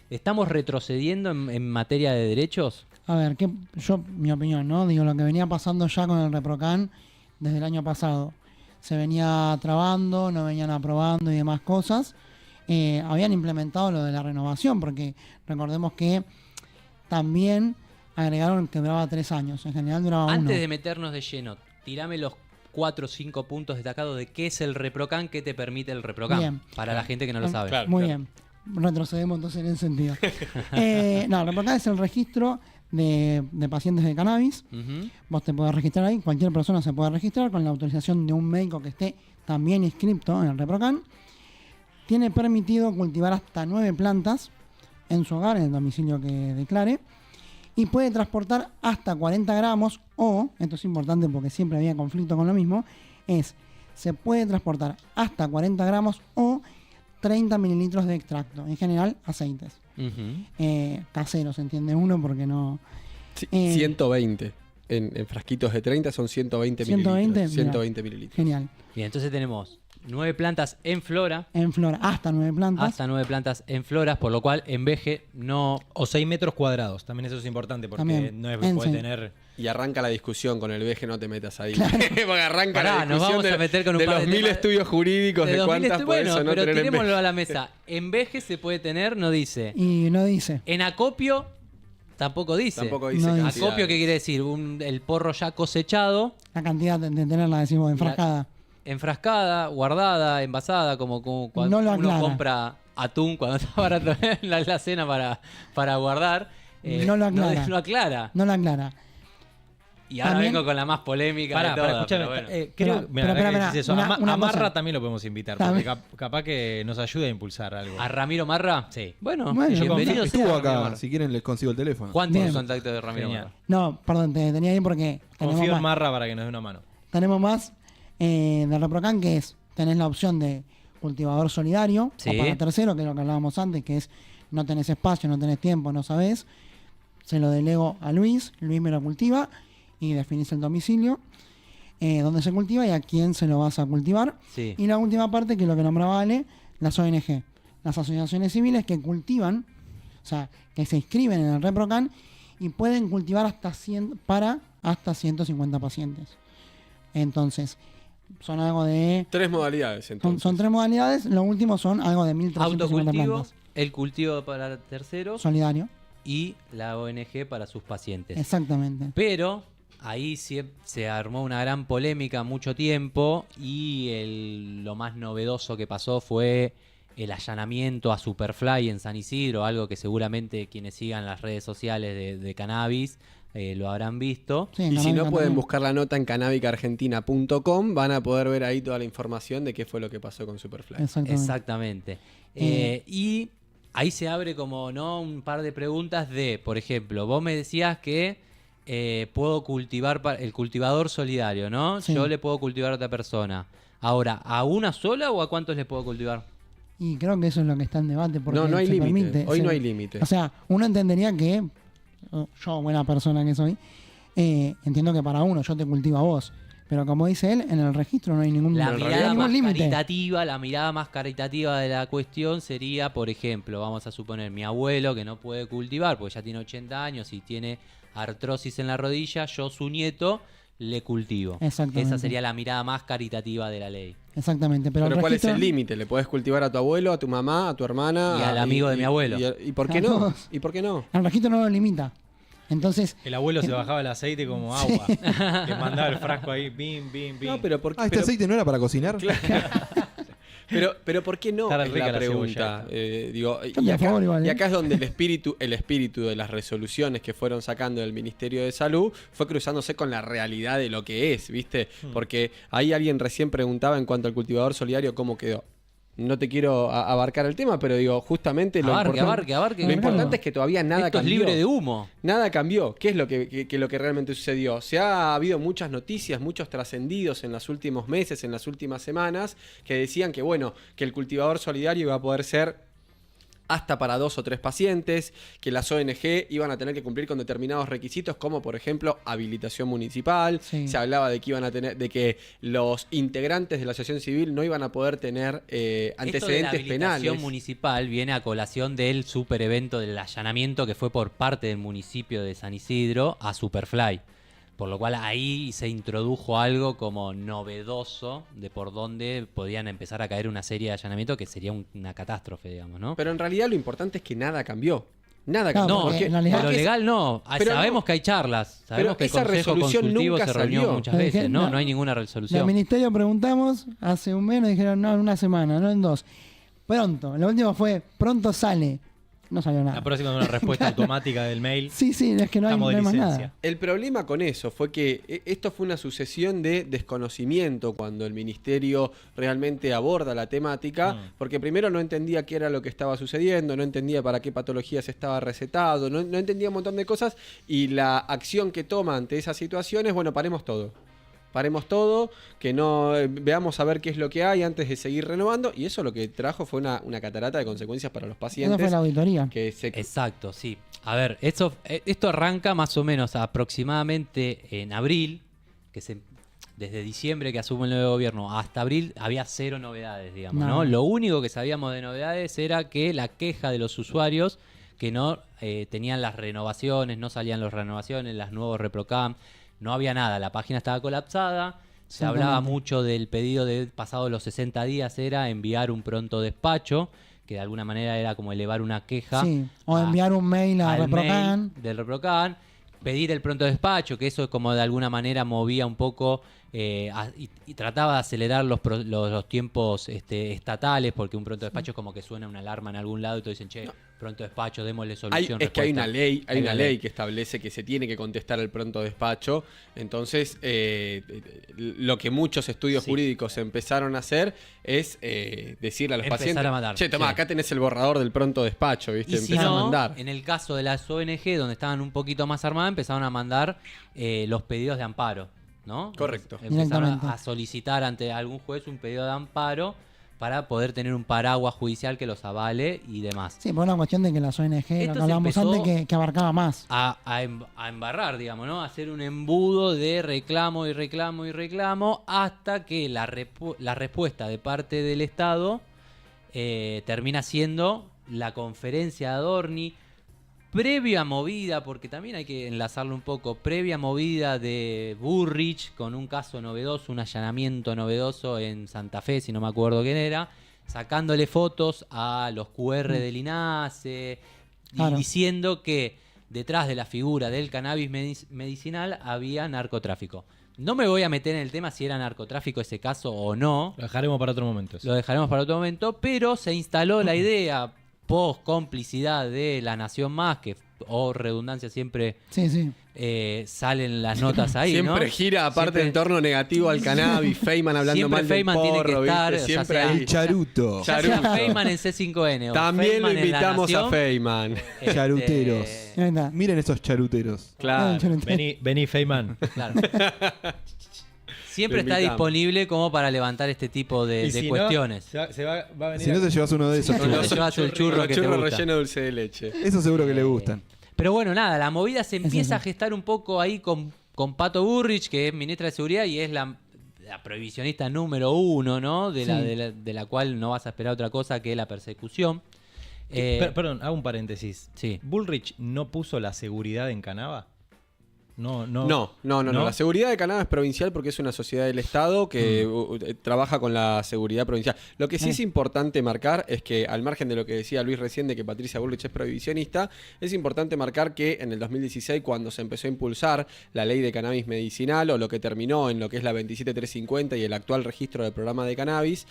¿Estamos retrocediendo en materia de derechos? A ver, mi opinión, ¿no? Digo, lo que venía pasando ya con el ReproCan desde el año pasado. Se venía trabando, no venían aprobando y demás cosas. Habían implementado lo de la renovación, porque recordemos que también agregaron que duraba 3 años. En general duraba 1. Antes de meternos de lleno, tirame los 4 o 5 puntos destacados de qué es el ReproCan, qué te permite el ReproCan. Bien. Para la gente que no lo sabe. Claro. Muy bien. Retrocedemos entonces en ese sentido. No, el ReproCan es el registro de pacientes de cannabis. Ujú. Vos te podés registrar ahí, cualquier persona se puede registrar con la autorización de un médico que esté también inscripto en el ReproCan. Tiene permitido cultivar hasta 9 plantas en su hogar, en el domicilio que declare, y puede transportar hasta 40 gramos o, esto es importante porque siempre había conflicto con lo mismo, se puede transportar hasta 40 gramos o 30 mililitros de extracto, en general aceites. Ujú. Caseros, entiende uno, porque no... Sí, 120. En frasquitos de 30 son 120 120, mililitros. mira. 120 mililitros. Genial. Bien, entonces tenemos 9 plantas en flora, En flora, hasta 9 plantas. hasta 9 plantas en floras, por lo cual en veje no... O 6 metros cuadrados, también eso es importante porque También. no es En puede sí. tener... Y arranca la discusión con el veje, no te metas ahí. Porque arranca Pará, la nos discusión vamos a meter con un de par los de 1000 temas estudios jurídicos de 2000 cuántas puede bueno, o no pero tener en tirémoslo veje. a la mesa. En veje se puede tener, no dice. Y no dice. En acopio tampoco dice. Tampoco dice No dice. cantidades. Acopio, ¿qué quiere decir? El porro ya cosechado, La cantidad de tenerla, decimos, enfrascada. enfrascada, guardada, envasada, como cuando No lo uno aclara. compra atún cuando está barato en la cena para guardar. No lo aclara. No aclara. No la aclara. Y ahora También- vengo con la más polémica Pará, de todas. escúchame, pero bueno. creo, Pero, mira, pero, ahora que pero, decís eso, una- una a Marra cosa. también lo podemos invitar, También. porque capaz que nos ayude a impulsar algo. ¿A Ramiro Marra? Sí. Bueno, Bueno, bienvenido sea Estuvo Ramiro acá, Marra. si quieren les consigo el teléfono. ¿Cuántos Bien. contactos de Ramiro Genial. Marra? No, perdón, te tenía ahí porque Confío en más, Marra para que nos dé una mano. tenemos más de ReproCan, que es, tenés la opción de cultivador solidario, Sí. o para tercero, que es lo que hablábamos antes, que es no tenés espacio, no tenés tiempo, no sabés. Se lo delego a Luis me lo cultiva y definís el domicilio, dónde se cultiva y a quién se lo vas a cultivar. Sí. Y la última parte, que es lo que nombraba Ale, las ONG, las asociaciones civiles que cultivan, o sea, que se inscriben en el ReproCan y pueden cultivar hasta 150 pacientes. Entonces, son algo de... 3 modalidades entonces. Son 3 modalidades, lo último son algo de 1.350 Autocultivo, plantas. el cultivo para terceros Solidario, y la ONG para sus pacientes. exactamente. Pero ahí se armó una gran polémica mucho tiempo y lo más novedoso que pasó fue el allanamiento a Superfly en San Isidro, algo que seguramente quienes sigan las redes sociales de cannabis lo habrán visto. Sí, Y si no Canábica pueden también. buscar la nota en canábicaargentina.com, van a poder ver ahí toda la información de qué fue lo que pasó con Superfly. Exactamente. Exactamente. Y ahí se abre como no un par de preguntas de, por ejemplo, vos me decías que puedo cultivar el cultivador solidario, ¿no? Sí. Yo le puedo cultivar a otra persona. Ahora, ¿a una sola o a cuántos le puedo cultivar? Y creo que eso es lo que está en debate. Porque No hay se límite. permite, Hoy se- no hay límite. O sea, uno entendería que, yo, buena persona que soy, entiendo que para uno yo te cultivo a vos. Pero como dice él, en el registro no hay ningún, La no hay mirada ningún más límite. caritativa, la mirada más caritativa de la cuestión sería, por ejemplo, vamos a suponer mi abuelo que no puede cultivar porque ya tiene 80 años y tiene artrosis en la rodilla, yo su nieto le cultivo. Exactamente. Esa sería la mirada más caritativa de la ley. Exactamente. Pero, Pero el ¿cuál es registro, el límite? ¿Le podés cultivar a tu abuelo, a tu mamá, a tu hermana? Y al amigo de mi abuelo. ¿Y por qué A no? todos. ¿Y por qué no? El registro no lo limita. Entonces, El abuelo se bajaba el aceite como agua. Le mandaba el frasco ahí, bim, bim, bim. No, pero ¿por qué? Ah, ¿este pero- aceite no era para cocinar? Pero ¿por qué no? Está Es rica la la pregunta. cebolla Digo, Yo estoy a favor igual, y acá es donde el espíritu de las resoluciones que fueron sacando del Ministerio de Salud fue cruzándose con la realidad de lo que es, ¿viste? Porque ahí alguien recién preguntaba en cuanto al cultivador solidario cómo quedó. No te quiero abarcar el tema, pero digo, justamente lo Abarque. lo importante es que todavía nada Esto es cambió. libre de humo. Nada cambió. ¿Qué es lo lo que realmente sucedió? Se ha habido muchas noticias, muchos trascendidos en los últimos meses, en las últimas semanas, que decían que, bueno, que el cultivador solidario iba a poder ser hasta para 2 o 3 pacientes, que las ONG iban a tener que cumplir con determinados requisitos, como por ejemplo habilitación municipal. Sí. Se hablaba de que iban a tener, de que los integrantes de la asociación civil no iban a poder tener Esto de la antecedentes habilitación penales. municipal viene a colación del super evento del allanamiento que fue por parte del municipio de San Isidro a Superfly. Por lo cual ahí se introdujo algo como novedoso de por dónde podían empezar a caer una serie de allanamientos que sería una catástrofe, digamos, ¿no? Pero en realidad lo importante es que nada cambió. Nada Claro, cambió. No, porque porque- en realidad- lo legal no. Pero Sabemos no. que hay charlas. Sabemos que el esa Consejo resolución Consultivo nunca se reunió salió. muchas Le veces, dijeron, ¿no? no. No hay ninguna En el resolución. ministerio preguntamos hace un mes, nos dijeron no, en una semana, no en 2. Pronto, la última fue pronto sale. No salió nada. La próxima es una respuesta automática del mail. Sí, es que no hay, Estamos no de hay más licencia. nada. El problema con eso fue que esto fue una sucesión de desconocimiento cuando el ministerio realmente aborda la temática, porque primero no entendía qué era lo que estaba sucediendo, no entendía para qué patologías estaba recetado, no entendía un montón de cosas, y la acción que toma ante esas situaciones, bueno, paremos todo. Paremos todo, que no veamos a ver qué es lo que hay antes de seguir renovando, y eso lo que trajo fue una catarata de consecuencias para los Esa fue pacientes la auditoría. que se Exacto, sí. A ver, esto arranca más o menos aproximadamente en abril, desde diciembre que asume el nuevo gobierno hasta abril había 0 novedades, digamos, ¿no? No. Lo único que sabíamos de novedades era que la queja de los usuarios que no tenían las renovaciones, no salían las renovaciones, las nuevos ReproCam, no había nada, la página estaba colapsada. Se hablaba Exactamente. mucho del pedido de pasados los 60 días, era enviar un pronto despacho, que de alguna manera era como elevar una queja. Sí, o a- enviar un mail a al Reprocan. mail del ReproCan, pedir el pronto despacho, que eso como de alguna manera movía un poco y trataba de acelerar los tiempos estatales, porque un pronto despacho es como que suena una alarma en algún lado y todos dicen, che, pronto despacho, démosle solución. es que hay una respuesta. ley, que establece que se tiene que contestar el pronto despacho. Entonces, lo que muchos estudios Sí. jurídicos empezaron a hacer es decirle a los Empezar pacientes, a mandar, che, tomá, sí. acá tenés el borrador del pronto despacho, ¿viste? Y si Empezá a no, mandar. en el caso de las ONG, donde estaban un poquito más armadas, empezaron a mandar los pedidos de amparo, ¿no? Correcto. Empezaron Directamente. a solicitar ante algún juez un pedido de amparo para poder tener un paraguas judicial que los avale y demás. Sí, por una cuestión de que las ONG, lo que Esto se hablábamos empezó antes, que abarcaba más. A embarrar, digamos, ¿no? A hacer un embudo de reclamo y reclamo y reclamo hasta que la respuesta de parte del Estado termina siendo la conferencia de Adorni, previa movida, porque también hay que enlazarlo un poco, previa movida de Burrich con un caso novedoso, un allanamiento novedoso en Santa Fe, si no me acuerdo quién era, sacándole fotos a los QR del INASE y Claro. diciendo que detrás de la figura del cannabis medicinal había narcotráfico. No me voy a meter en el tema si era narcotráfico ese caso o no, Lo dejaremos para otro momento. eso. lo dejaremos para otro momento, pero se instaló la idea post complicidad de La Nación Más, que o redundancia siempre Sí. salen las notas ahí, Siempre ¿no? gira, aparte, Siempre- en torno negativo al cannabis, Feynman hablando Siempre mal Feynman del tiene que porro, estar, ¿viste? o sea, Siempre sea- ahí. El charuto. Ya sea Charuto. Feynman en C5N o También lo Feynman en La invitamos a Nación, Feynman. Charuteros. Ahí está. Miren esos charuteros. Claro. Vení, Feynman. Claro. Siempre Lo está invitamos. disponible como para levantar este tipo de Y si no, cuestiones. se va a venir Si no te llevas uno de esos, Con churros. los- llevas el churro que te churro gusta. relleno de dulce de leche. Eso seguro que le gustan. Pero bueno, nada, la movida se empieza a eso. gestar un poco ahí con Pato Burrich, que es ministra de Seguridad y es la prohibicionista número 1, ¿no? De la cual no vas a esperar otra cosa que la persecución. Perdón, hago un paréntesis. Sí. ¿Bullrich no puso la seguridad en Canava? No. No. La seguridad de Canadá es provincial porque es una sociedad del Estado que trabaja con la seguridad provincial. Lo que sí es importante marcar es que, al margen de lo que decía Luis recién de que Patricia Bullrich es prohibicionista, es importante marcar que en el 2016, cuando se empezó a impulsar la ley de cannabis medicinal, o lo que terminó en lo que es la 27350 y el actual registro del programa de cannabis,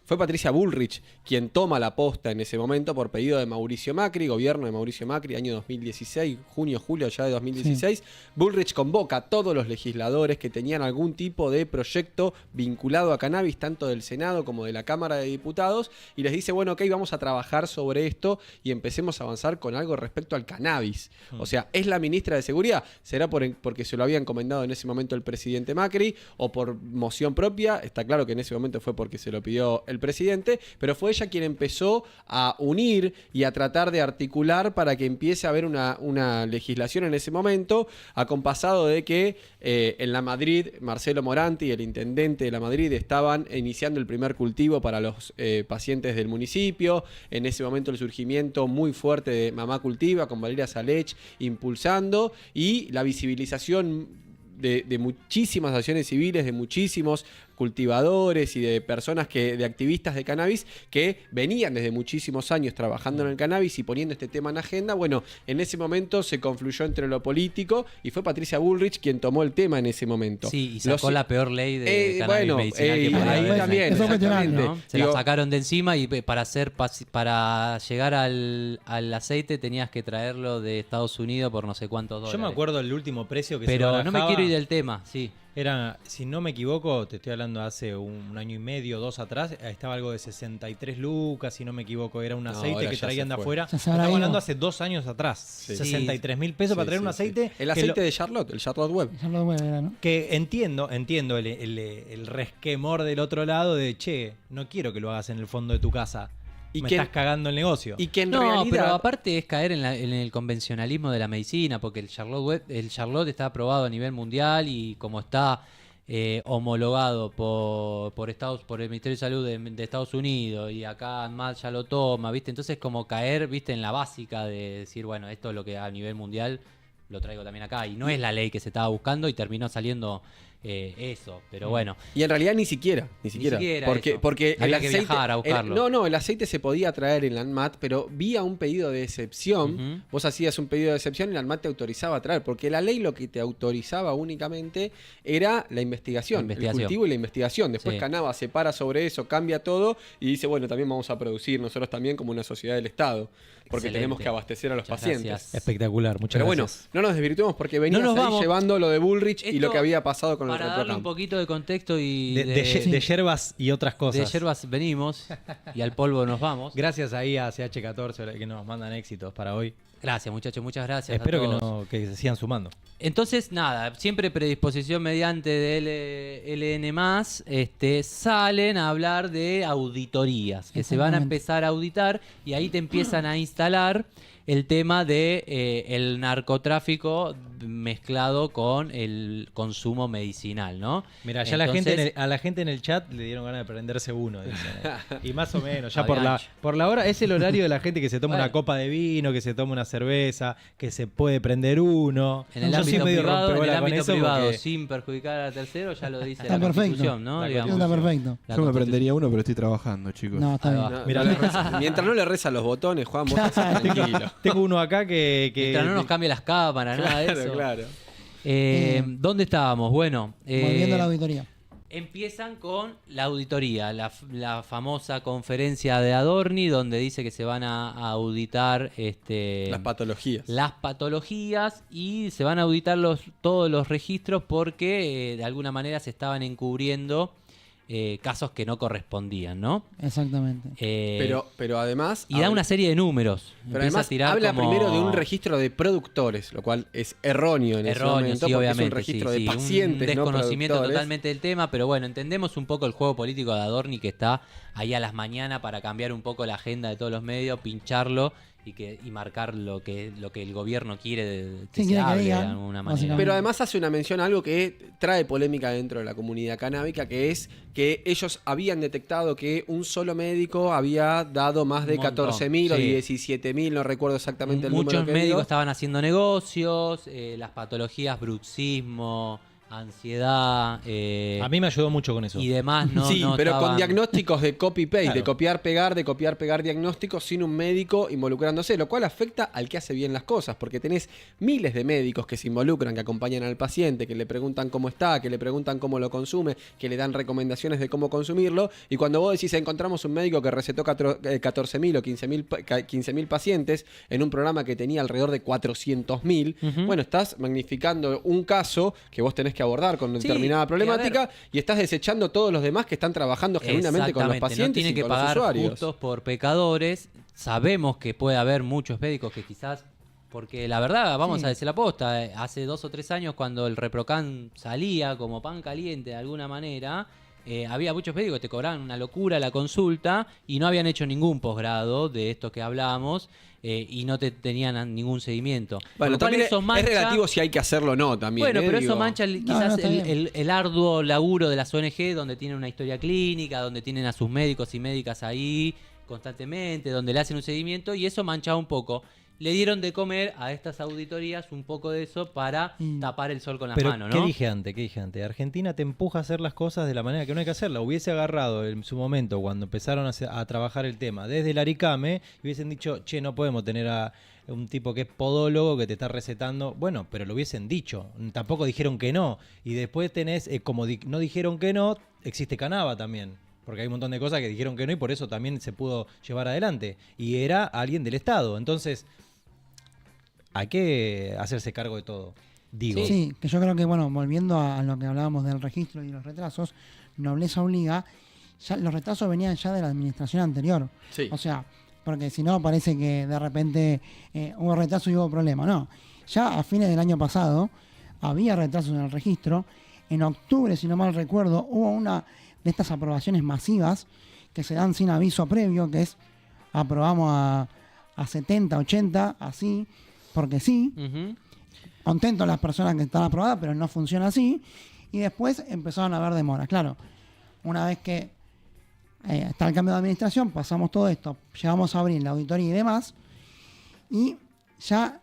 fue Patricia Bullrich quien toma la posta en ese momento por pedido de Mauricio Macri, gobierno de Mauricio Macri, año 2016, junio, julio ya de 2016. Bullrich convoca a todos los legisladores que tenían algún tipo de proyecto vinculado a cannabis, tanto del Senado como de la Cámara de Diputados, y les dice, bueno, ok, vamos a trabajar sobre esto y empecemos a avanzar con algo respecto al cannabis. O sea, es la ministra de Seguridad. ¿Será porque se lo había encomendado en ese momento el presidente Macri o por moción propia? Está claro que en ese momento fue porque se lo pidió el del presidente, pero fue ella quien empezó a unir y a tratar de articular para que empiece a haber una legislación en ese momento, acompasado de que en la Madrid, Marcelo Moranti, el intendente de la Madrid, estaban iniciando el primer cultivo para los pacientes del municipio. En ese momento el surgimiento muy fuerte de Mamá Cultiva con Valeria Salech impulsando, y la visibilización de muchísimas acciones civiles, de muchísimos cultivadores y de personas de activistas de cannabis que venían desde muchísimos años trabajando en el cannabis y poniendo este tema en agenda. Bueno, en ese momento se confluyó entre lo político y fue Patricia Bullrich quien tomó el tema en ese momento. Sí, y sacó la peor ley de cannabis medicinal que podía ahí haber. también, Eso fue exactamente. ¿No? Se la sacaron de encima y para llegar al aceite tenías que traerlo de Estados Unidos por no sé cuántos dólares. Yo me acuerdo el último precio que se Pero barajaba. no me quiero ir del tema, sí. Era, si no me equivoco, te estoy hablando hace un año y medio, 2 atrás, estaba algo de 63 lucas, si no me equivoco, era un No, aceite ahora que ya traían se de fue. afuera. Ya se habrá Estamos ido. hablando hace 2 años atrás. Sí. 63.000 pesos para traer un aceite. El que aceite lo- de Charlotte, el Charlotte Web. Ya lo era, ¿no? Que entiendo el resquemor del otro lado de, che, no quiero que lo hagas en el fondo de tu casa. Y Me que- estás cagando el negocio. Y que en No, realidad... pero aparte es caer en el convencionalismo de la medicina, porque el Charlotte está aprobado a nivel mundial y como está homologado por el Ministerio de Salud de Estados Unidos y acá ANMAT ya lo toma, ¿viste? Entonces como caer, ¿viste? En la básica de decir, bueno, esto es lo que a nivel mundial lo traigo también acá. Y no es la ley que se estaba buscando y terminó saliendo eso, pero bueno. Y en realidad ni siquiera. Porque, eso. porque el Había que aceite, viajar a buscarlo. no, el aceite se podía traer en la ANMAT, pero vía un pedido de excepción. Ujú. Vos hacías un pedido de excepción y la ANMAT te autorizaba a traer, porque la ley lo que te autorizaba únicamente era la investigación, el cultivo y la investigación. Después Sí. Canava se para sobre eso, cambia todo y dice, bueno, también vamos a producir nosotros también como una sociedad del Estado, porque Excelente. tenemos que abastecer a los Muchas pacientes. gracias. Espectacular, muchas Pero bueno, gracias. no nos desvirtuemos porque venías nos ahí vamos. llevando lo de Bullrich y Esto, lo que había pasado con el para darle un ReproCamp. poquito de contexto y De hierbas y otras de cosas. hierbas venimos y al polvo nos vamos. Gracias ahí a CH14 que nos mandan éxitos para hoy. Gracias, muchachos, muchas gracias. a Espero todos. que se sigan sumando. Entonces, nada, siempre predisposición mediante de LN+, salen a hablar de auditorías, que se van a Exactamente. empezar a auditar y ahí te empiezan a instalar el tema de el narcotráfico mezclado con el consumo medicinal, ¿no? Mira, ya Entonces, a la gente en el chat le dieron ganas de prenderse uno. Dicen, Y más o menos, ya Había por la hora, es el horario de la gente que se toma Bueno. una copa de vino, que se toma una cerveza, que se puede prender uno. En el Yo soy ámbito medio privado, rompebola con eso porque- sin perjudicar al tercero, ya lo dice Está la perfecto. Constitución, ¿no? La Digamos. Está perfecto. La Yo me Constitución. prendería uno, pero estoy trabajando, chicos. No, está Ahí bien. va. No, Mirá, no le reza- mientras no le rezan los botones, Juan, vos estás tranquilo. Tengo uno acá que Mientras no nos cambie las cámaras, nada de eso. Claro. ¿Dónde estábamos? Bueno, Volviendo a la auditoría. empiezan con la auditoría, la famosa conferencia de Adorni, donde dice que se van a auditar Las patologías. las patologías y se van a auditar todos los registros porque de alguna manera se estaban encubriendo casos que no correspondían, ¿no? Exactamente. Pero además... Y da una serie de números. Pero Empieza además a tirar habla como- primero de un registro de productores, lo cual es erróneo en ese Erróneo, momento, sí, porque obviamente. es un registro sí, de sí, pacientes, un no desconocimiento productores. totalmente del tema, pero bueno, entendemos un poco el juego político de Adorni que está ahí a las mañanas para cambiar un poco la agenda de todos los medios, pincharlo y marcar lo que el gobierno quiere que Sí, se quiere que hable de digan, alguna manera. básicamente. Pero además hace una mención a algo que trae polémica dentro de la comunidad canábica, que es que ellos habían detectado que un solo médico había dado más de Un montón, 14.000 o sí. 17.000, no recuerdo exactamente el Muchos número que médicos dio. estaban haciendo negocios, las patologías, bruxismo, ansiedad a mí me ayudó mucho con eso. y demás. No, Sí, no pero con estaban- diagnósticos de copy-paste, Claro. de copiar-pegar diagnósticos sin un médico involucrándose, lo cual afecta al que hace bien las cosas, porque tenés miles de médicos que se involucran, que acompañan al paciente, que le preguntan cómo está, que le preguntan cómo lo consume, que le dan recomendaciones de cómo consumirlo, y cuando vos decís encontramos un médico que recetó 14.000 o 15.000 pacientes en un programa que tenía alrededor de 400.000, Ujú. bueno, estás magnificando un caso que vos tenés que abordar con Sí, determinada y a problemática ver- y estás desechando todos los demás que están trabajando genuinamente con los Exactamente, pacientes no tiene y que con los pagar usuarios. justos por pecadores. Sabemos que puede haber muchos médicos que quizás, porque la verdad, vamos Sí. a decir la posta, hace 2 o 3 años cuando el ReproCamp salía como pan caliente de alguna manera, había muchos médicos que te cobraban una locura la consulta y no habían hecho ningún posgrado de esto que hablábamos y no te tenían ningún seguimiento. Bueno, también es relativo si hay que hacerlo o no también. Bueno, pero Digo, eso mancha quizás está bien. el arduo laburo de las ONG, donde tienen una historia clínica, donde tienen a sus médicos y médicas ahí constantemente, donde le hacen un seguimiento, y eso mancha un poco. Le dieron de comer a estas auditorías un poco de eso para tapar el sol con las Pero, manos, ¿no? ¿qué dije antes? Argentina te empuja a hacer las cosas de la manera que no hay que hacerla. Hubiese agarrado en su momento, cuando empezaron a trabajar el tema, desde el Aricame, y hubiesen dicho, che, no podemos tener a un tipo que es podólogo que te está recetando. Bueno, pero lo hubiesen dicho. Tampoco dijeron que no. Y después tenés, como no dijeron que no, existe Canava también. Porque hay un montón de cosas que dijeron que no y por eso también se pudo llevar adelante. Y era alguien del Estado. Entonces, hay que hacerse cargo de todo. Digo. Sí, que yo creo que, bueno, volviendo a lo que hablábamos del registro y los retrasos, Nobleza Obliga, ya los retrasos venían ya de la administración anterior. Sí. O sea, porque si no parece que de repente hubo retraso y hubo problema. No, ya a fines del año pasado había retrasos en el registro. En octubre, si no mal recuerdo, hubo una de estas aprobaciones masivas que se dan sin aviso previo, que es aprobamos a 70, 80, así, porque sí. Ujú. Contentos las personas que están aprobadas, pero no funciona así. Y después empezaron a haber demoras. Claro, una vez que está el cambio de administración, pasamos todo esto, llegamos a abrir la auditoría y demás, y ya,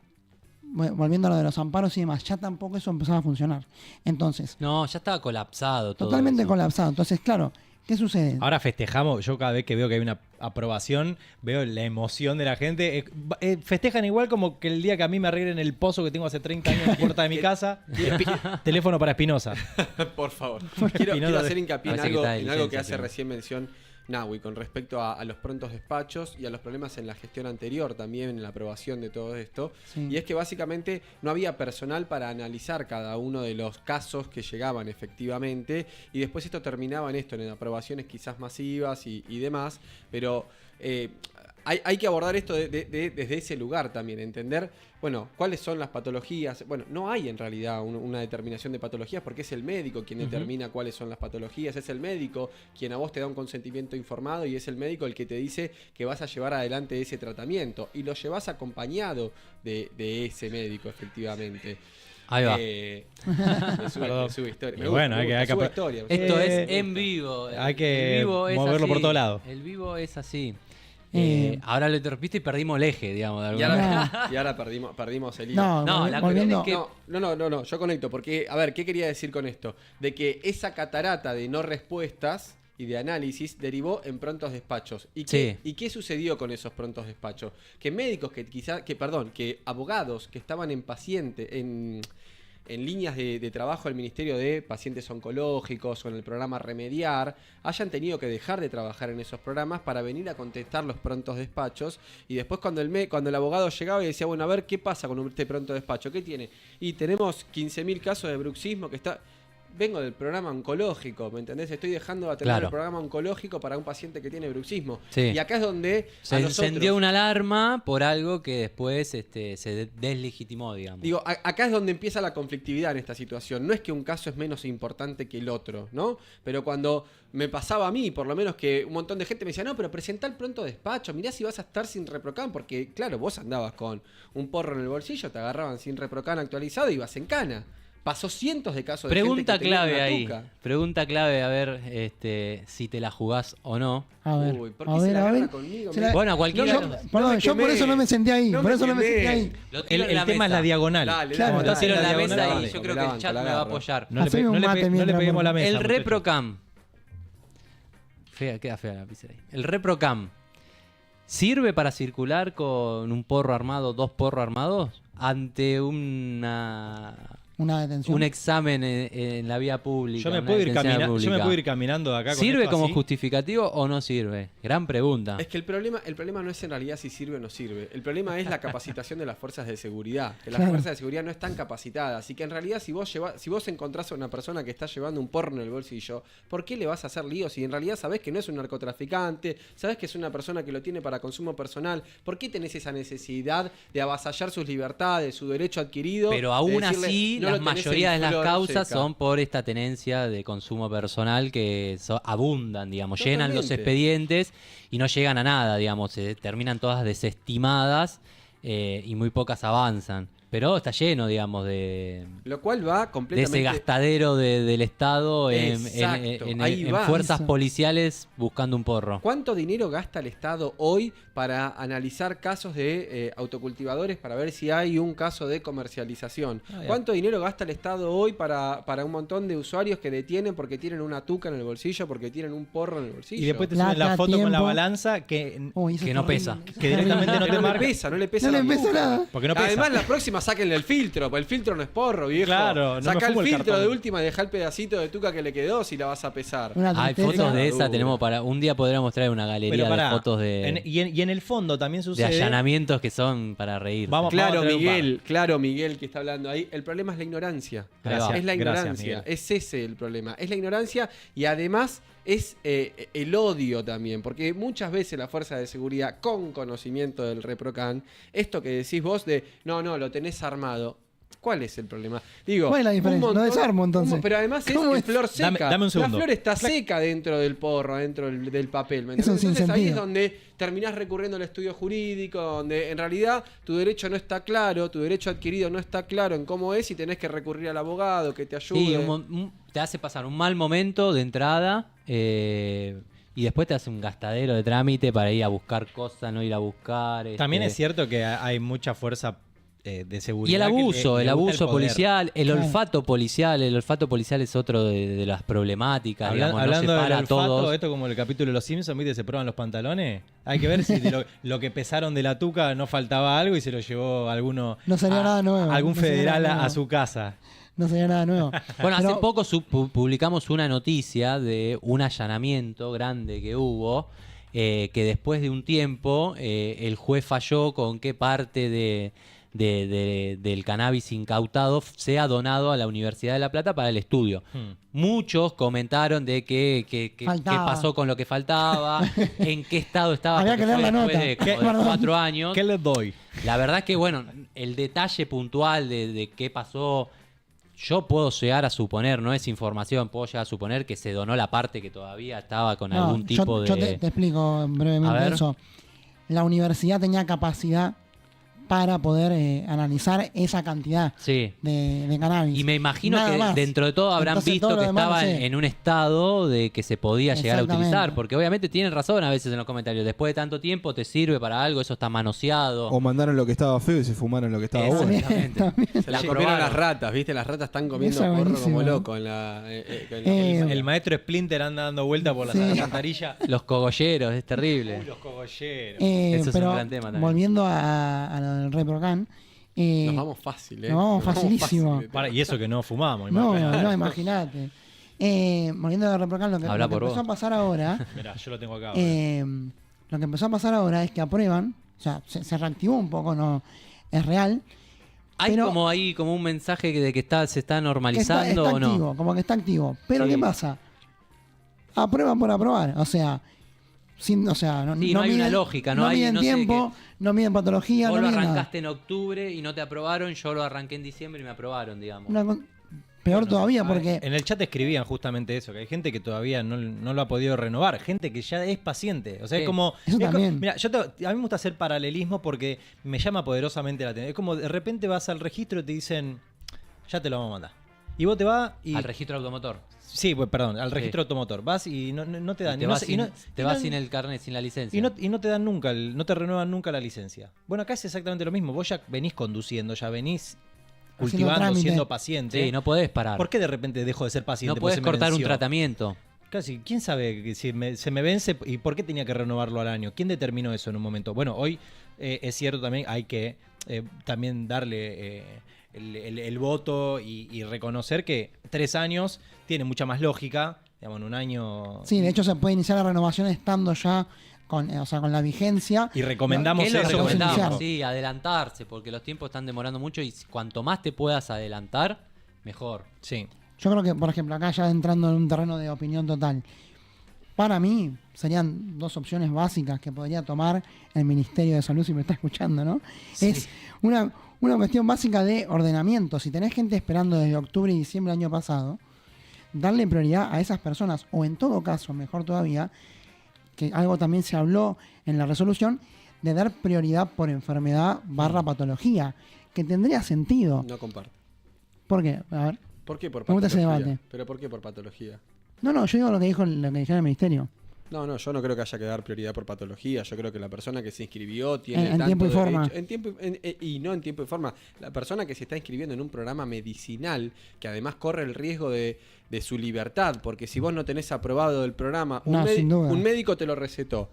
volviendo a lo de los amparos y demás, ya tampoco eso empezaba a funcionar. Entonces, No, ya estaba colapsado todo totalmente eso. colapsado. Entonces, claro, ¿qué sucede? Ahora festejamos, yo cada vez que veo que hay una aprobación, veo la emoción de la gente. Festejan igual como que el día que a mí me arreglen el pozo que tengo hace 30 años en la puerta de mi casa. Teléfono para Espinosa. Por favor. Espinosa Quiero hacer hincapié en Parece que algo, está de en algo que licencia, hace creo. recién mención Nahui con respecto a los prontos despachos y a los problemas en la gestión anterior también, en la aprobación de todo esto. Sí. Y es que básicamente no había personal para analizar cada uno de los casos que llegaban efectivamente, y después esto terminaba en esto, en aprobaciones quizás masivas y demás, pero hay que abordar esto desde ese lugar también, entender, bueno, cuáles son las patologías. Bueno, no hay en realidad una determinación de patologías porque es el médico quien determina cuáles son las patologías, es el médico quien a vos te da un consentimiento informado y es el médico el que te dice que vas a llevar adelante ese tratamiento y lo llevas acompañado de ese médico efectivamente. Ahí va. Me sube historia. Y bueno, hay que sube apro- historia. Esto es en vivo. hay que El vivo es moverlo así. por todos lados. El vivo es así. Eh, Ahora lo interrumpiste y perdimos el eje, digamos, de alguna manera. Y ahora perdimos el hilo. No, No, la volviendo, cuestión es que- No, yo conecto, porque, a ver, ¿qué quería decir con esto? De que esa catarata de no respuestas y de análisis derivó en prontos despachos. Sí. ¿Y qué sucedió con esos prontos despachos? Que médicos que abogados que estaban en líneas de trabajo del Ministerio de Pacientes Oncológicos o en el programa Remediar, hayan tenido que dejar de trabajar en esos programas para venir a contestar los prontos despachos, y después cuando el abogado llegaba y decía, bueno, a ver, ¿qué pasa con este pronto despacho? ¿Qué tiene? Y tenemos 15.000 casos de bruxismo que está... Vengo del programa oncológico, ¿me entendés? Estoy dejando de atender Claro. el programa oncológico para un paciente que tiene bruxismo. Sí. Y acá es donde Se a nosotros- encendió una alarma por algo que después se deslegitimó, digamos. Digo, acá es donde empieza la conflictividad en esta situación. No es que un caso es menos importante que el otro, ¿no? Pero cuando me pasaba a mí, por lo menos, que un montón de gente me decía, no, pero presentá el pronto despacho, mirá si vas a estar sin ReproCam, porque claro, vos andabas con un porro en el bolsillo, te agarraban sin ReproCam actualizado y ibas en cana. Pasó cientos de casos de Pregunta gente que tenía clave una ahí. tuca. Pregunta clave, a ver si te la jugás o no. a ver, Uy, ¿por qué a se ver, la a agarra ver. conmigo? Se la- Bueno, a cualquiera. Yo, perdón, me yo por quemé. eso no me senté ahí. No por me eso no me quemé. senté ahí. Lo tiro en El la tema es mesa. la diagonal. Dale, Claro, dale, Lo dale, tiro en la dale, mesa dale, y dale, yo me creo que el levanto, chat la me va a agarro. apoyar. No le, Haceme un no le mate no le mientras, peguemos por la favor. mesa. El muchachos. ReproCam. Queda fea la lapicera ahí. El ReproCam. ¿Sirve para circular con un porro armado, 2 porros armados? Ante Una detención. un examen en la vía pública. Yo me una puedo ir detención caminando. Yo me pública. puedo ir caminando de acá con ¿Sirve esto como así? justificativo o no sirve? Gran pregunta. Es que el problema no es en realidad si sirve o no sirve. El problema es la capacitación de las fuerzas de seguridad. Que las Claro. fuerzas de seguridad no están capacitadas. Así que en realidad si vos encontrás a una persona que está llevando un porro en el bolsillo, ¿por qué le vas a hacer lío si en realidad sabés que no es un narcotraficante? Sabés que es una persona que lo tiene para consumo personal. ¿Por qué tenés esa necesidad de avasallar sus libertades, su derecho adquirido? Pero de aún decirle, así, no la lo tenés mayoría de en las flor causas seca. son por esta tenencia de consumo personal que abundan, digamos, llenan los Totalmente. expedientes y no llegan a nada, digamos, terminan todas desestimadas y muy pocas avanzan. Pero está lleno, digamos, de Lo cual va ese completamente... gastadero del Estado Exacto, ahí en va. fuerzas Eso. policiales buscando un porro. ¿Cuánto dinero gasta el Estado hoy para analizar casos de autocultivadores para ver si hay un caso de comercialización? Ah, ya. ¿Cuánto dinero gasta el Estado hoy para un montón de usuarios que detienen porque tienen una tuca en el bolsillo, porque tienen un porro en el bolsillo? Y después te Plata, suben la foto con la tiempo. balanza que Uy, eso Que es no horrible, pesa. eso es Que directamente horrible. no te no le marca. pesa, no le pesa No la le pesa tuca. nada. porque no pesa. Además, la próxima sáquenle el filtro, porque el filtro no es porro, viejo. Claro, no me Saca el fumo el filtro cartón. de última y deja el pedacito de tuca que le quedó si la vas a pesar. Una Hay tristeza. fotos de esa, Dura. tenemos para... Un día podríamos traer una Pero galería pará, de fotos de y en el fondo también de sucede. allanamientos que son para reír. Vamos- Claro, a traer un Miguel que está hablando ahí. El problema es la ignorancia. Gracias, es la gracias, ignorancia. Miguel. Es ese el problema. Es la ignorancia y además es el odio también. Porque muchas veces la fuerza de seguridad, con conocimiento del ReproCan, esto que decís vos de no, lo tenés armado. ¿Cuál es el problema? Digo, ¿Cuál es la diferencia? Lo desarmo, entonces. Pero además es ¿Cómo en es? flor seca. Dame un segundo. La flor está seca dentro del porro, dentro del papel. ¿me Es un entendés? Entonces ahí es sinsentido. donde terminás recurriendo al estudio jurídico, donde en realidad tu derecho no está claro, tu derecho adquirido no está claro en cómo es y tenés que recurrir al abogado que te ayude. Sí, te hace pasar un mal momento de entrada y después te hace un gastadero de trámite para ir a buscar cosas, no ir a buscar. También este, es cierto que hay mucha fuerza de seguridad. Y el que abuso, le el gusta abuso poder. policial, el Claro. olfato policial es otro de las problemáticas, digamos, Hablando no del separa a olfato, todos. esto como el capítulo de Los Simpsons, ¿viste? Se prueban los pantalones. Hay que ver si lo que pesaron de la tuca no faltaba algo y se lo llevó alguno. No sería nada nuevo, Algún no sería federal nada a nuevo. su casa. No sería nada nuevo. Bueno, Pero- hace poco publicamos una noticia de un allanamiento grande que hubo, que después de un tiempo el juez falló con qué parte del cannabis incautado sea donado a la Universidad de La Plata para el estudio. Muchos comentaron de qué Faltaba. pasó con lo que faltaba, en qué estado estaba, Había porque que leer fue la después nota. de, como ¿Qué? de Perdón. 4 años. ¿Qué les doy? La verdad es que, bueno, el detalle puntual de qué pasó, yo puedo llegar a suponer, no es información, puedo llegar a suponer que se donó la parte que todavía estaba con No, algún tipo yo de... te explico A brevemente ver. eso. La universidad tenía capacidad para poder analizar esa cantidad Sí. de cannabis. Y me imagino Nada que más. dentro de todo habrán Entonces, visto todo lo que demás no estaba sé. en un estado de que se podía llegar a Exactamente. utilizar, porque obviamente tienen razón a veces en los comentarios. Después de tanto tiempo te sirve para algo, eso está manoseado. O mandaron lo que estaba feo y se fumaron lo que estaba bueno. Exactamente. Se La la comieron probaron. las ratas, ¿viste? Las ratas están comiendo Eso es porro buenísimo. como loco en la... El maestro Splinter anda dando vueltas por la Sí. alcantarilla. Los cogolleros, es terrible. Los cogolleros. Eso es pero un gran tema también. volviendo a lo del ReproCan, Nos vamos fácil, ¿eh? Nos vamos facilísimo. fácil. Y eso que no fumamos. no, imagínate. no, imagínate. Volviendo al ReproCan, lo que Habla por empezó vos. a pasar ahora, Mirá, yo lo tengo acá. lo que empezó a pasar ahora es que aprueban, o sea, se reactivó un poco, no es real, Hay pero- como ahí como un mensaje de que se está que normalizando está o no. activo, como que está activo. Pero Sí. ¿qué pasa? Aprueban por aprobar, o sea, no, Sí, no hay una lógica, no hay- miden no sé tiempo, no miden patología, Vos no lo miden nada. arrancaste en octubre y no te aprobaron, yo lo arranqué en diciembre y me aprobaron, digamos. Peor todavía porque En el chat escribían justamente eso, que hay gente que todavía no lo ha podido renovar, gente que ya es paciente. O sea, Sí. es como... Eso es co- también. Mira, a mí me gusta hacer paralelismo porque me llama poderosamente la atención. Es como de repente vas al registro y te dicen, ya te lo vamos a mandar. Y vos te vas y... Al registro automotor. Sí, pues, perdón, al Sí. registro automotor. Vas y no te dan... te y no vas, sé- y sin, no- te y vas no- sin el carnet, sin la licencia. y no te dan nunca, no te renuevan nunca la licencia. Bueno, acá es exactamente lo mismo. Vos ya venís conduciendo, ya venís cultivando, trámite. siendo paciente. Sí, no podés parar. ¿Por qué de repente dejo de ser paciente? No Porque podés se me cortar un venció? tratamiento. Casi, ¿quién sabe que si se me vence y por qué tenía que renovarlo al año? ¿Quién determinó eso en un momento? Bueno, hoy es cierto también, hay que también darle el voto y reconocer que 3 años tiene mucha más lógica. Digamos, en un año... sí, de hecho se puede iniciar la renovación estando ya con la vigencia. Y recomendamos ¿Qué es lo que eso, recomendamos? iniciar. Sí, adelantarse, porque los tiempos están demorando mucho y cuanto más te puedas adelantar, mejor. Sí. Yo creo que, por ejemplo, acá ya entrando en un terreno de opinión total, para mí serían 2 opciones básicas que podría tomar el Ministerio de Salud si me está escuchando, ¿no? Sí. Es una una cuestión básica de ordenamiento. Si tenés gente esperando desde octubre y diciembre del año pasado, darle prioridad a esas personas, o en todo caso, mejor todavía, que algo también se habló en la resolución, de dar prioridad por enfermedad / patología, que tendría sentido. No comparto. ¿Por qué? A ver. ¿Por qué por Me gusta ese patología? debate. ¿Pero por qué por patología? No, yo digo lo que dijeron el ministerio. No, yo no creo que haya que dar prioridad por patología. Yo creo que la persona que se inscribió tiene En tanto tiempo y forma. derecho- y no en tiempo y forma. La persona que se está inscribiendo en un programa medicinal, que además corre el riesgo de su libertad, porque si vos no tenés aprobado el programa, No, sin duda. un médico te lo recetó.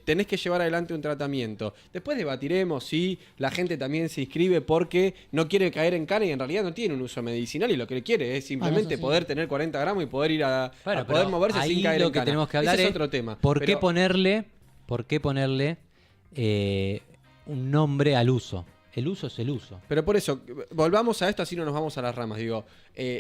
Tenés que llevar adelante un tratamiento. Después debatiremos si la gente también se inscribe porque no quiere caer en cana y en realidad no tiene un uso medicinal y lo que quiere es simplemente eso sí. poder tener 40 gramos y poder ir a Bueno, poder pero moverse ahí sin caer lo en que cana. tenemos que hablar Ese es es otro tema. ¿Por qué Pero- ponerle un nombre al uso? El uso es el uso. Pero por eso, volvamos a esto, así no nos vamos a las ramas. Digo,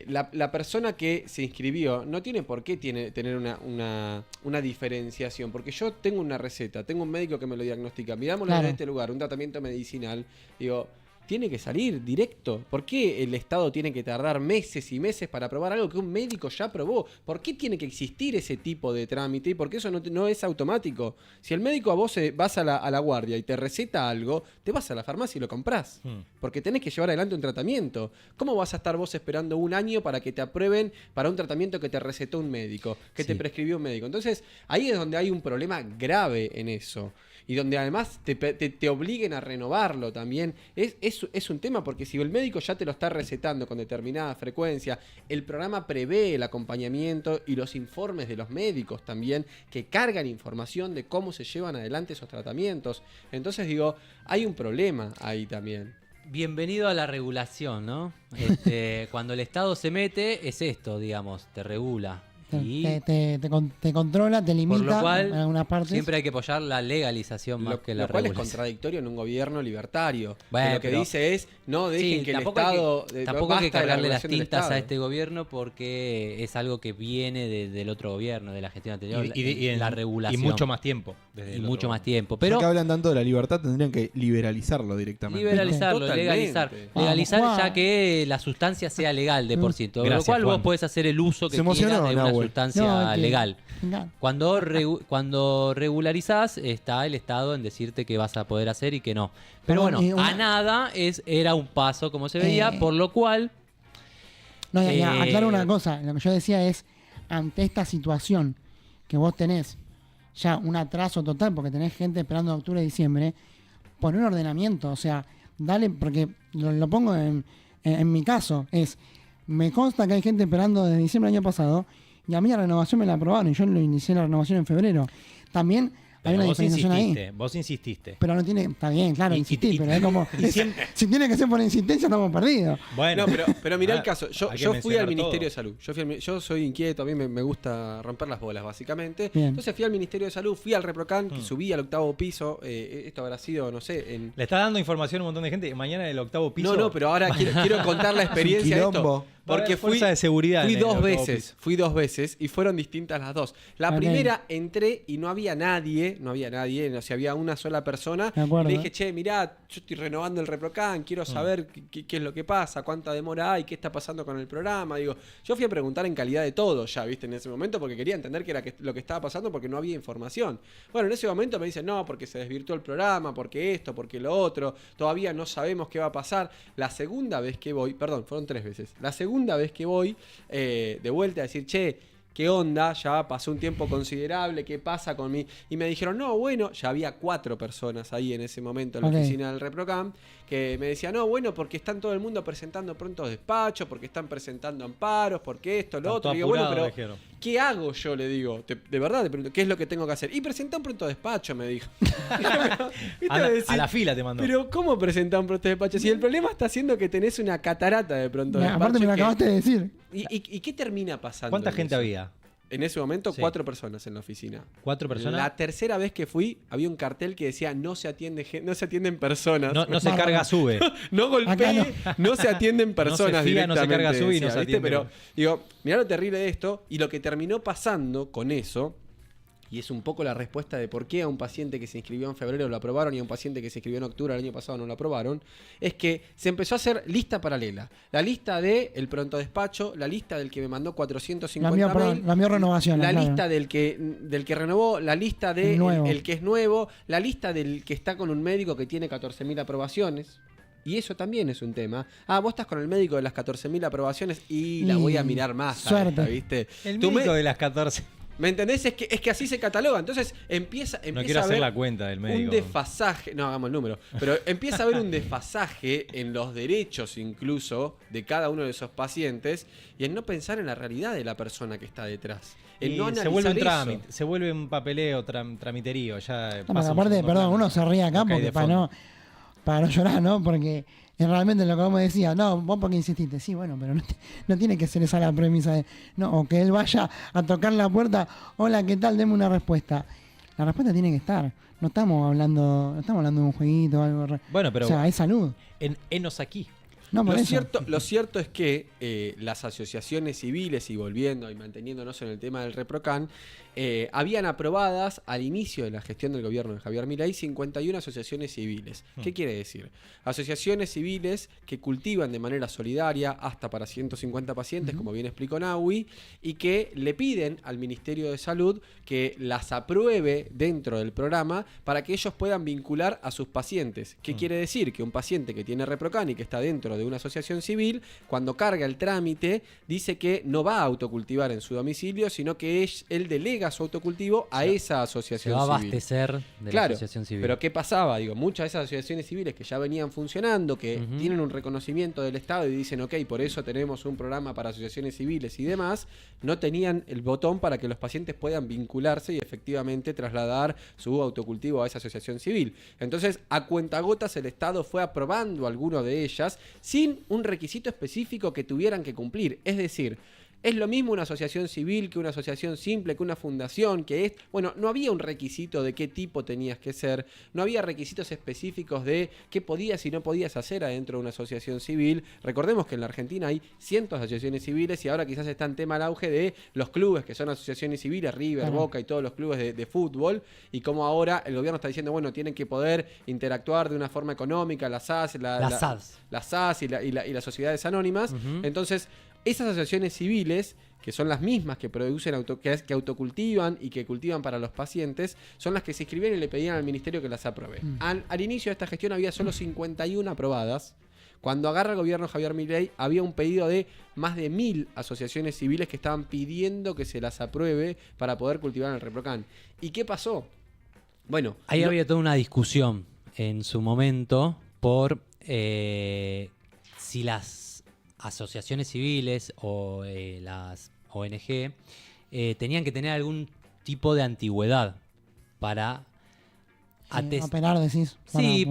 la persona que se inscribió no tiene por qué tener una diferenciación. Porque yo tengo una receta, tengo un médico que me lo diagnostica. Mirámoslo Claro. en este lugar, un tratamiento medicinal. Digo, tiene que salir directo. ¿Por qué el Estado tiene que tardar meses y meses para aprobar algo que un médico ya aprobó? ¿Por qué tiene que existir ese tipo de trámite? Porque eso no es automático. Si el médico a vos vas a la guardia y te receta algo, te vas a la farmacia y lo comprás. Porque tenés que llevar adelante un tratamiento. ¿Cómo vas a estar vos esperando un año para que te aprueben para un tratamiento que te recetó un médico, que te Sí. prescribió un médico? Entonces, ahí es donde hay un problema grave en eso. Y donde además te obliguen a renovarlo también. Es un tema porque si el médico ya te lo está recetando con determinada frecuencia, el programa prevé el acompañamiento y los informes de los médicos también que cargan información de cómo se llevan adelante esos tratamientos. Entonces digo, hay un problema ahí también. Bienvenido a la regulación, ¿no? Cuando el Estado se mete, es esto, digamos, te regula. Y Te controla, te limita por lo cual, en algunas partes. siempre hay que apoyar la legalización más que la Lo cual es regulación. contradictorio en un gobierno libertario. Bueno, Que lo que pero- dice es, no dejen Sí, que el tampoco Estado... tampoco hay que basta de la cargarle las regulación del tintas a Estado. este gobierno porque es algo que viene del otro gobierno, de la gestión anterior, la regulación. Y mucho más tiempo. desde Y el mucho otro. más tiempo. Pero Pero que hablan tanto de la libertad, tendrían que liberalizarlo directamente. liberalizarlo, Totalmente. legalizar. Vamos, Legalizar Juan. ya que la sustancia sea legal de por ciento. Con lo Gracias, cual vos Juan. podés hacer el uso que Se emocionó, quieras de una Nahuel. sustancia No, que- legal. Venga. Cuando regularizás, está el Estado en decirte qué vas a poder hacer y qué no. Pero Perdón, bueno, una- a nada era un paso como se veía, por lo cual No, y Eh, aclaro una cosa. Lo que yo decía es, ante esta situación que vos tenés ya un atraso total, porque tenés gente esperando octubre y diciembre, poner un ordenamiento. O sea, dale, porque lo pongo en mi caso, me consta que hay gente esperando desde diciembre del año pasado, y a mí la renovación me la aprobaron, y yo lo inicié la renovación en febrero. También hay Pero una vos diferenciación insististe, ahí. vos insististe. Pero no tiene, está bien, claro, Y- insistí, y- pero es como, y siempre- si tiene que ser por insistencia, estamos perdidos. Bueno, No, pero mirá Ah, el caso. Yo hay que fui al mencionar Ministerio todo. de Salud. Yo soy inquieto, a mí me gusta romper las bolas, básicamente. Bien. Entonces fui al Ministerio de Salud, fui al Reprocan, que subí al 8º piso. Esto habrá sido, no sé, en... le está dando información a un montón de gente. Mañana el 8º piso. No, pero ahora quiero contar la experiencia de esto. quilombo. Porque Va a haber fui, fuerza de seguridad fui en el dos 8º veces, y fueron distintas las dos. La Ok. primera entré y no había nadie, o sea, había una sola persona. Me acuerdo, Y le dije, che, mirá, yo estoy renovando el Reprocan, quiero saber qué es lo que pasa, cuánta demora hay, qué está pasando con el programa. Digo, yo fui a preguntar en calidad de todo ya, viste, en ese momento, porque quería entender qué era lo que estaba pasando, porque no había información. Bueno, en ese momento me dicen, no, porque se desvirtuó el programa, porque esto, porque lo otro, todavía no sabemos qué va a pasar. La segunda vez que voy, perdón, fueron 3 veces. La segunda vez que voy, de vuelta a decir, che, ¿qué onda? Ya pasó un tiempo considerable, ¿qué pasa con mí? Y me dijeron, no, bueno, ya había 4 personas ahí en ese momento en la Ok. oficina del Reprocam, que me decían, no, bueno, porque están todo el mundo presentando prontos despachos, porque están presentando amparos, porque esto, lo Están otro. todo Y digo, bueno, apurado, pero dijeron. ¿qué hago yo? Le digo, de verdad te pregunto, ¿qué es lo que tengo que hacer? Y presenté un pronto despacho, me dijo. ¿Viste? A la fila te mandó. Pero ¿cómo presentar un pronto despacho? Si el problema está siendo que tenés una catarata de pronto Mira, despacho. aparte me lo que- acabaste de decir. ¿Y qué termina pasando? ¿Cuánta en gente eso? había? En ese momento, Sí. 4 personas en la oficina. 4 personas. La tercera vez que fui, había un cartel que decía no se atienden personas. No se carga, sube. No golpee, Acá no se atienden personas. fía, no se directamente, carga, sube y no decía, se ¿viste? atiende. Pero digo, mirá lo terrible de esto. Y lo que terminó pasando con eso y es un poco la respuesta de por qué a un paciente que se inscribió en febrero lo aprobaron y a un paciente que se inscribió en octubre del año pasado no lo aprobaron, es que se empezó a hacer lista paralela. La lista del pronto despacho, la lista del que me mandó 450 mail, la mía renovación. la claro. lista del que renovó, la lista de el que es nuevo, la lista del que está con un médico que tiene 14.000 aprobaciones. Y eso también es un tema. Vos estás con el médico de las 14.000 aprobaciones y la voy a mirar más. Suerte. ¿Viste? El médico de las 14. ¿Me entendés? Es que así se cataloga. Entonces empieza No quiero a hacer haber la cuenta del médico. un desfasaje. No, hagamos el número. Pero empieza a haber un desfasaje en los derechos incluso de cada uno de esos pacientes y en no pensar en la realidad de la persona que está detrás. En Y no se vuelve un analizar eso. trámite, se vuelve un papeleo, tramiterío. Ya No, pasa un aparte, segundo perdón, plano. uno se ríe acá No cae porque de para fondo. no llorar, ¿no? Porque realmente lo que vos me decías, no, vos porque insististe, sí, bueno, pero no tiene que ser esa la premisa de, no, o que él vaya a tocar la puerta, hola, ¿qué tal? Deme una respuesta. La respuesta tiene que estar. No estamos hablando de un jueguito o algo. Bueno, pero O sea, es salud. Enos aquí. No, por eso. Lo cierto es que las asociaciones civiles, y volviendo y manteniéndonos en el tema del ReproCan, habían aprobadas al inicio de la gestión del gobierno de Javier Milei 51 asociaciones civiles. ¿Qué quiere decir? Asociaciones civiles que cultivan de manera solidaria hasta para 150 pacientes, como bien explicó Nahui, y que le piden al Ministerio de Salud que las apruebe dentro del programa para que ellos puedan vincular a sus pacientes. ¿Qué quiere decir? Que un paciente que tiene ReproCan y que está dentro de una asociación civil, cuando carga el trámite, dice que no va a autocultivar en su domicilio, sino que él delega su autocultivo a esa Se asociación va a civil. abastecer de Claro, la asociación civil. pero ¿qué pasaba? Digo, muchas de esas asociaciones civiles que ya venían funcionando, que tienen un reconocimiento del Estado y dicen, ok, por eso tenemos un programa para asociaciones civiles y demás, no tenían el botón para que los pacientes puedan vincularse y efectivamente trasladar su autocultivo a esa asociación civil. Entonces, a cuentagotas el Estado fue aprobando algunas de ellas sin un requisito específico que tuvieran que cumplir. Es decir, es lo mismo una asociación civil que una asociación simple, que una fundación, que es... Bueno, no había un requisito de qué tipo tenías que ser, no había requisitos específicos de qué podías y no podías hacer adentro de una asociación civil. Recordemos que en la Argentina hay cientos de asociaciones civiles y ahora quizás está en tema el auge de los clubes que son asociaciones civiles, River, Boca y todos los clubes de fútbol, y como ahora el gobierno está diciendo, bueno, tienen que poder interactuar de una forma económica, las SAS, las SAS y las sociedades anónimas. Entonces, esas asociaciones civiles, que son las mismas que producen que autocultivan y que cultivan para los pacientes, son las que se inscribieron y le pedían al ministerio que las apruebe. Al inicio de esta gestión había solo 51 aprobadas. Cuando agarra el gobierno Javier Milei, había un pedido de más de 1.000 asociaciones civiles que estaban pidiendo que se las apruebe para poder cultivar el ReproCan. ¿Y qué pasó? Bueno, ahí había toda una discusión en su momento por si las asociaciones civiles o las ONG tenían que tener algún tipo de antigüedad para operar, decís.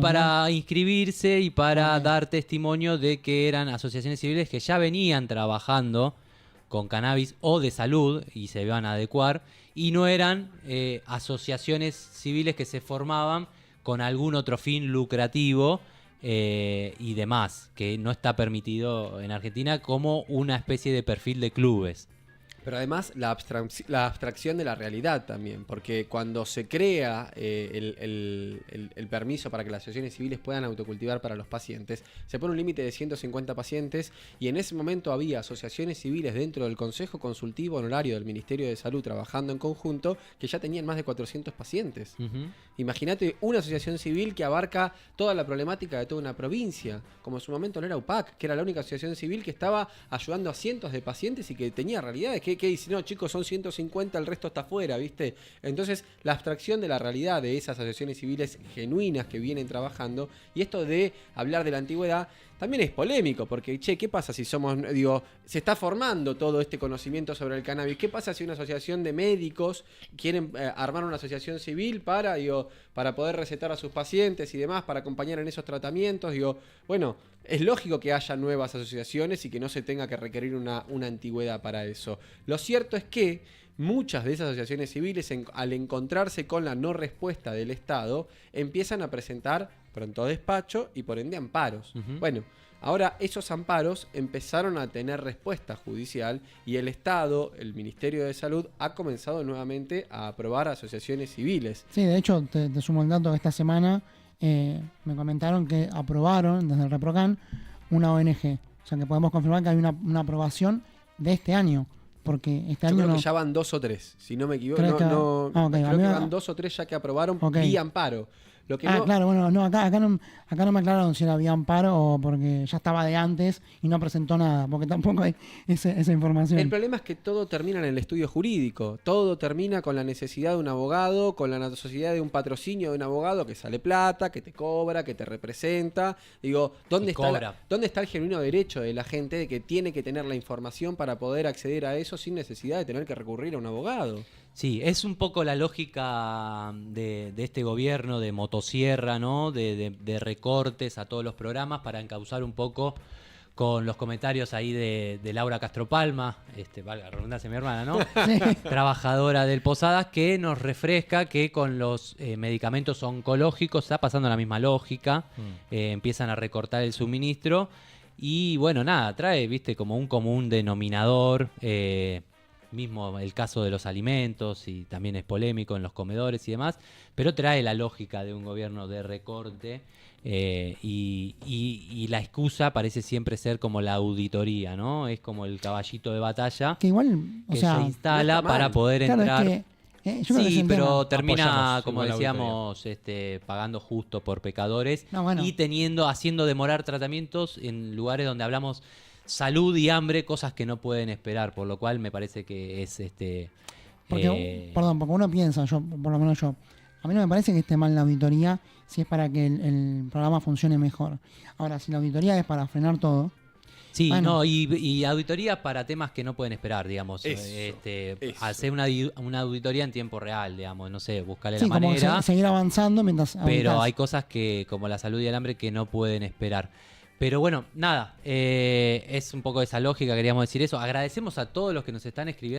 para inscribirse y para dar testimonio de que eran asociaciones civiles que ya venían trabajando con cannabis o de salud y se iban a adecuar, y no eran asociaciones civiles que se formaban con algún otro fin lucrativo y demás, que no está permitido en Argentina como una especie de perfil de clubes. Pero además la abstracción de la realidad también, porque cuando se crea el permiso para que las asociaciones civiles puedan autocultivar para los pacientes, se pone un límite de 150 pacientes y en ese momento había asociaciones civiles dentro del Consejo Consultivo Honorario del Ministerio de Salud trabajando en conjunto que ya tenían más de 400 pacientes. Imagínate una asociación civil que abarca toda la problemática de toda una provincia, como en su momento lo era UPAC, que era la única asociación civil que estaba ayudando a cientos de pacientes y que tenía realidades que dice, no chicos, son 150, el resto está afuera, ¿viste? Entonces la abstracción de la realidad de esas asociaciones civiles genuinas que vienen trabajando, y esto de hablar de la antigüedad también es polémico, porque, che, ¿qué pasa si se está formando todo este conocimiento sobre el cannabis? ¿Qué pasa si una asociación de médicos quieren armar una asociación civil para poder recetar a sus pacientes y demás, para acompañar en esos tratamientos? Bueno, es lógico que haya nuevas asociaciones y que no se tenga que requerir una antigüedad para eso. Lo cierto es que muchas de esas asociaciones civiles, al encontrarse con la no respuesta del Estado, empiezan a presentar pronto despacho y por ende amparos. Ujú. Bueno, ahora esos amparos empezaron a tener respuesta judicial y el Estado, el Ministerio de Salud, ha comenzado nuevamente a aprobar asociaciones civiles. Sí, de hecho, te sumo el dato que esta semana me comentaron que aprobaron desde el ReproCan una ONG. O sea que podemos confirmar que hay una aprobación de este año. Porque este Yo año creo no. que ya van 2 o 3, si no me equivoco. ¿Crees que- No, Ah, ok, a creo mí que me- van 2 o 3 ya que aprobaron Ok. vía amparo. Lo que no, Claro, bueno, no, acá no me aclararon si era vía amparo o porque ya estaba de antes y no presentó nada, porque tampoco hay esa información. el problema es que todo termina en el estudio jurídico. Todo termina con la necesidad de un abogado, con la necesidad de un patrocinio de un abogado que sale plata, que te cobra, que te representa. Digo, ¿dónde Y está, cobra. ¿dónde está el genuino derecho de la gente de que tiene que tener la información para poder acceder a eso sin necesidad de tener que recurrir a un abogado? Sí, es un poco la lógica de este gobierno de motosierra, ¿no? De recortes a todos los programas para encauzar un poco con los comentarios ahí de Laura Castropalma, valga la redundancia, mi hermana, ¿no? Sí. Trabajadora del Posadas, que nos refresca que con los medicamentos oncológicos está pasando la misma lógica, empiezan a recortar el suministro y bueno, nada, trae, viste, como un común denominador, mismo el caso de los alimentos y también es polémico en los comedores y demás, pero trae la lógica de un gobierno de recorte y la excusa parece siempre ser como la auditoría, ¿no? Es como el caballito de batalla Que igual, o que sea, se instala no está mal. para poder claro, entrar. es que, yo creo que Sí, es un pero tema. termina, Apoyamos como igual la decíamos, pagando justo por pecadores No, bueno. y haciendo demorar tratamientos en lugares donde hablamos salud y hambre, cosas que no pueden esperar, por lo cual me parece que es Porque, perdón, porque uno piensa, yo, por lo menos yo, a mí no me parece que esté mal la auditoría si es para que el programa funcione mejor. Ahora, si la auditoría es para frenar todo, Sí, bueno. no, y auditoría para temas que no pueden esperar, digamos. Eso. Hacer una auditoría en tiempo real, digamos, no sé, buscarle sí, la como manera. seguir avanzando mientras Pero auditas. hay cosas que, como la salud y el hambre, que no pueden esperar. Pero bueno, nada, es un poco esa lógica, queríamos decir eso. Agradecemos a todos los que nos están escribiendo.